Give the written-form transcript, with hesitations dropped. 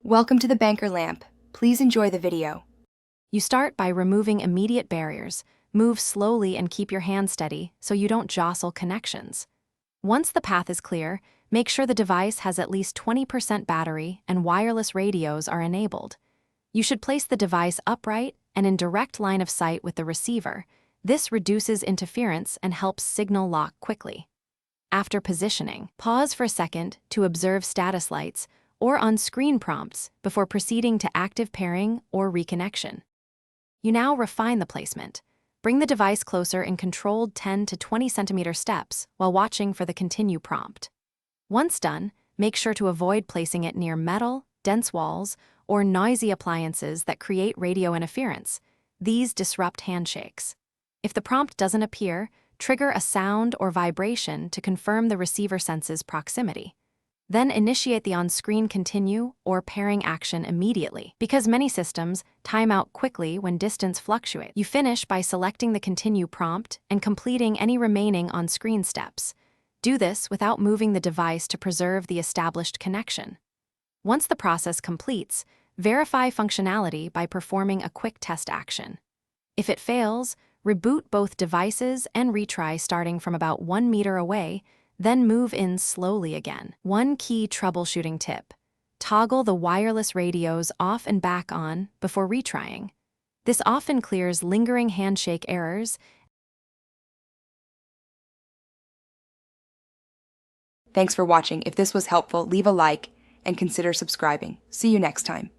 Welcome to the banker lamp. Please enjoy the video. You start by removing immediate barriers. Move slowly and keep your hand steady so you don't jostle connections. Once the path is clear, make sure the device has at least 20% battery and wireless radios are enabled. You should place the device upright and in direct line of sight with the receiver. This reduces interference and helps signal lock quickly. After positioning, pause for a second to observe status lights or on-screen prompts before proceeding to active pairing or reconnection. You now refine the placement. Bring the device closer in controlled 10 to 20 centimeter steps while watching for the continue prompt. Once done, make sure to avoid placing it near metal, dense walls, or noisy appliances that create radio interference. These disrupt handshakes. If the prompt doesn't appear, trigger a sound or vibration to confirm the receiver senses proximity. Then initiate the on-screen continue or pairing action immediately. Because many systems time out quickly when distance fluctuates, you finish by selecting the continue prompt and completing any remaining on-screen steps. Do this without moving the device to preserve the established connection. Once the process completes, verify functionality by performing a quick test action. If it fails, reboot both devices and retry starting from about 1 meter away, then move in slowly again. One key troubleshooting tip: toggle the wireless radios off and back on before retrying. This often clears lingering handshake errors. Thanks for watching. If this was helpful, leave a like and consider subscribing. See you next time.